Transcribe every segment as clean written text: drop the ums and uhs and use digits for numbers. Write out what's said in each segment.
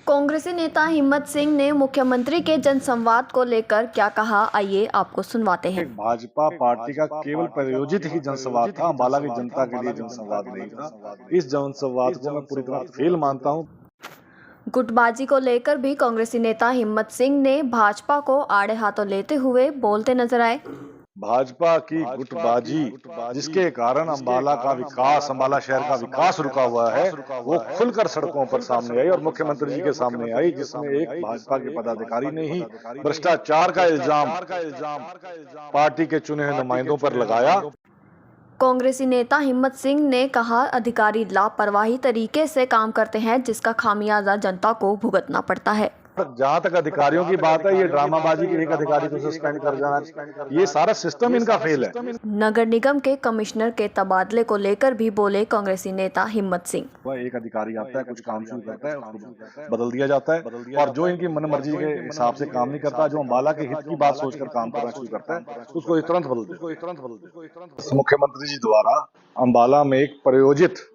कांग्रेसी नेता हिम्मत सिंह ने मुख्यमंत्री के जनसंवाद को लेकर क्या कहा, आइए आपको सुनवाते हैं। भाजपा पार्टी का केवल प्रायोजित ही जनसंवाद था, अम्बाला की जनता के लिए जनसंवाद नहीं था। इस जनसंवाद को मैं पूरी तरह फेल मानता हूं। गुटबाजी को लेकर भी कांग्रेसी नेता हिम्मत सिंह ने भाजपा को आड़े हाथों लेते हुए बोलते नजर आए। भाजपा की गुटबाजी जिसके कारण अम्बाला का विकास, अम्बाला शहर का विकास रुका हुआ है, वो खुलकर सड़कों पर सामने आई और मुख्यमंत्री जी के सामने आई, जिसमें एक भाजपा के पदाधिकारी ने ही भ्रष्टाचार का इल्जाम पार्टी के चुने हुए नुमाइंदों पर लगाया। कांग्रेसी नेता हिम्मत सिंह ने कहा, अधिकारी लापरवाही तरीके से काम करते हैं, जिसका खामियाजा जनता को भुगतना पड़ता है। जहां तक अधिकारियों की बात है, ये ड्रामाबाजी के एक अधिकारी को सस्पेंड कर जाना, ये सारा सिस्टम इनका फेल है। नगर निगम के कमिश्नर के तबादले को लेकर भी बोले कांग्रेसी नेता हिम्मत सिंह। वह एक अधिकारी आता है, कुछ काम शुरू करता है, उसको बदल दिया जाता है और जो इनकी मनमर्जी के हिसाब से काम नहीं करता, जो अम्बाला के हित की बात सोचकर काम करना शुरू करता है, उसको तुरंत बदल देते। मुख्यमंत्री जी द्वारा अम्बाला में एक प्रायोजित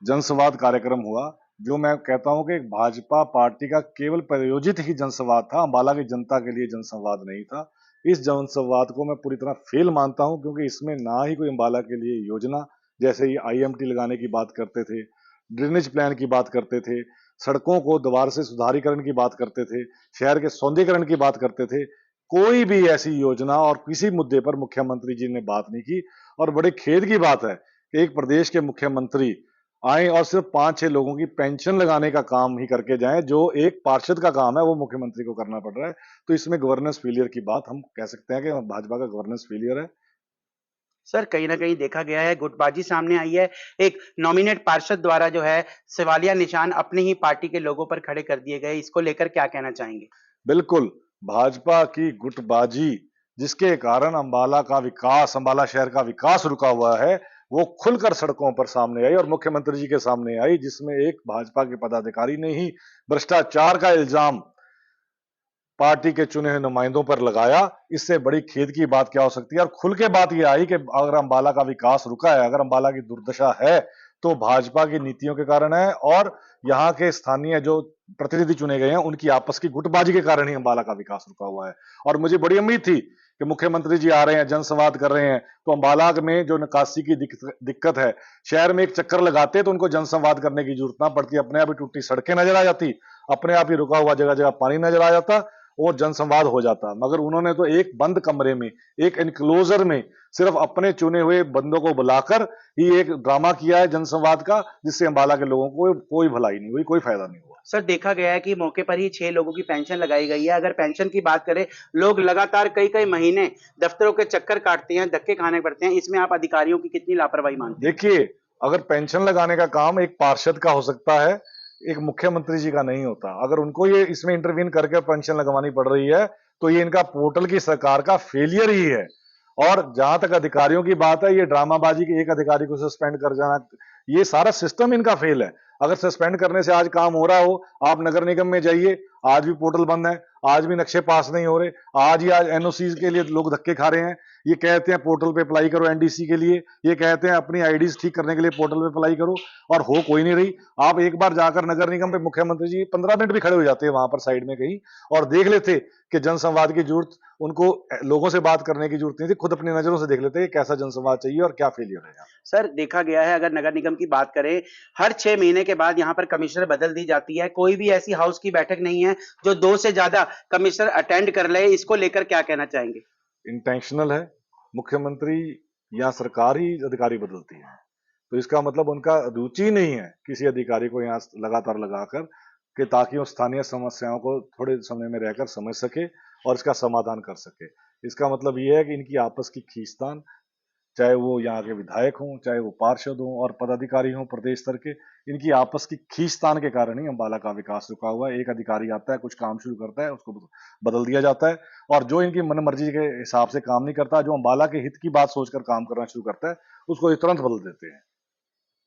जनसंवाद कार्यक्रम हुआ, जो मैं कहता हूं कि भाजपा पार्टी का केवल प्रायोजित ही जनसंवाद था, अम्बाला की जनता के लिए जनसंवाद नहीं था। इस जनसंवाद को मैं पूरी तरह फेल मानता हूं, क्योंकि इसमें ना ही कोई अम्बाला के लिए योजना, जैसे ये आईएमटी लगाने की बात करते थे, ड्रेनेज प्लान की बात करते थे, सड़कों को दोबारा से सुधारीकरण की बात करते थे, शहर के सौंदर्यीकरण की बात करते थे। कोई भी ऐसी योजना और किसी मुद्दे पर मुख्यमंत्री जी ने बात नहीं की। और बड़े खेद की बात है कि एक प्रदेश के मुख्यमंत्री आए और सिर्फ 5-6 लोगों की पेंशन लगाने का काम ही करके जाएं, जो एक पार्षद का काम है, वो मुख्यमंत्री को करना पड़ रहा है। तो इसमें गवर्नेंस फेलियर की बात हम कह सकते हैं कि भाजपा का गवर्नेंस फेलियर है। सर, कहीं न कहीं देखा गया है, गुटबाजी सामने आई है। एक नॉमिनेट पार्षद द्वारा जो है सवालिया निशान अपनी ही पार्टी के लोगों पर खड़े कर दिए गए। इसको लेकर क्या कहना चाहेंगे? बिल्कुल, भाजपा की गुटबाजी जिसके कारण अम्बाला का विकास, अम्बाला शहर का विकास रुका हुआ है, वो खुलकर सड़कों पर सामने आई और मुख्यमंत्री जी के सामने आई, जिसमें एक भाजपा के पदाधिकारी ने ही भ्रष्टाचार का इल्जाम पार्टी के चुने हुए नुमाइंदों पर लगाया। इससे बड़ी खेद की बात क्या हो सकती है। और खुल के बात यह आई कि अगर अम्बाला का विकास रुका है, अगर अम्बाला की दुर्दशा है, तो भाजपा की नीतियों के कारण है और यहाँ के स्थानीय जो प्रतिनिधि चुने गए हैं, उनकी आपस की गुटबाजी के कारण ही अम्बाला का विकास रुका हुआ है। और मुझे बड़ी उम्मीद थी कि मुख्यमंत्री जी आ रहे हैं, जनसंवाद कर रहे हैं, तो अम्बाला में जो निकासी की दिक्कत है, शहर में एक चक्कर लगाते तो उनको जनसंवाद करने की जरूरत ना पड़ती, अपने आप ही टूटी सड़कें नजर आ जाती, अपने आप ही रुका हुआ जगह जगह पानी नजर आ जाता और जनसंवाद हो जाता। मगर उन्होंने तो एक बंद कमरे में, एक एनक्लोजर में सिर्फ अपने चुने हुए बंदों को बुलाकर ही एक ड्रामा किया है जनसंवाद का, जिससे अम्बाला के लोगों को कोई भलाई नहीं हुई, कोई फायदा नहीं हुआ। सर, देखा गया है कि मौके पर ही 6 लोगों की पेंशन लगाई गई है। अगर पेंशन की बात करें, लोग लगातार कई-कई महीने दफ्तरों के चक्कर काटते हैं, धक्के खाने पड़ते हैं। इसमें आप अधिकारियों की कितनी लापरवाही मानते हैं? देखिए, अगर पेंशन लगाने का काम एक पार्षद का हो सकता है, एक मुख्यमंत्री जी का नहीं होता। अगर उनको ये इसमें इंटरवीन करके पेंशन लगवानी पड़ रही है, तो ये इनका पोर्टल की सरकार का फेलियर ही है। और जहां तक अधिकारियों की बात है, ये ड्रामाबाजी के एक अधिकारी को सस्पेंड कर जाना, ये सारा सिस्टम इनका फेल है। अगर सस्पेंड करने से आज काम हो रहा हो, आप नगर निगम में जाइए, आज भी पोर्टल बंद है, आज भी नक्शे पास नहीं हो रहे, आज एनओसी के लिए लोग धक्के खा रहे हैं। ये कहते हैं पोर्टल पे अप्लाई करो एनडीसी के लिए, ये कहते हैं अपनी आईडीज ठीक करने के लिए पोर्टल पे अप्लाई करो, और हो कोई नहीं रही। आप एक बार जाकर नगर निगम पे मुख्यमंत्री जी 15 मिनट भी खड़े हो जाते हैं वहां पर साइड में कहीं, और देख लेते कि जनसंवाद की जरूरत, उनको लोगों से बात करने की जरूरत नहीं थी, खुद अपनी नजरों से देख लेते कि कैसा जनसंवाद चाहिए और क्या फेलियर है। सर, देखा गया है, अगर नगर निगम की बात करें, हर 6 महीने के बाद यहाँ पर कमिश्नर बदल दी जाती है। कोई भी ऐसी हाउस की बैठक नहीं है जो 2 से ज्यादा कमिश्नर अटेंड कर ले। इसको लेकर क्या कहना चाहेंगे? इंटेंशनल है, मुख्यमंत्री या सरकार ही अधिकारी बदलती है, तो इसका मतलब उनका रुचि नहीं है किसी अधिकारी को यहाँ लगातार लगाकर, कि ताकि वो स्थानीय समस्याओं को थोड़े समय में रहकर समझ सके और इसका समाधान कर सके। इसका मतलब ये है कि इनकी आपस की खींचतान, चाहे वो यहाँ के विधायक हों, चाहे वो पार्षद हों और पदाधिकारी हों प्रदेश स्तर के, इनकी आपस की खींचतान के कारण ही अम्बाला का विकास रुका हुआ है। एक अधिकारी आता है, कुछ काम शुरू करता है, उसको बदल दिया जाता है, और जो इनकी मनमर्जी के हिसाब से काम नहीं करता, जो अम्बाला के हित की बात सोचकर काम करना शुरू करता है, उसको तुरंत बदल देते हैं।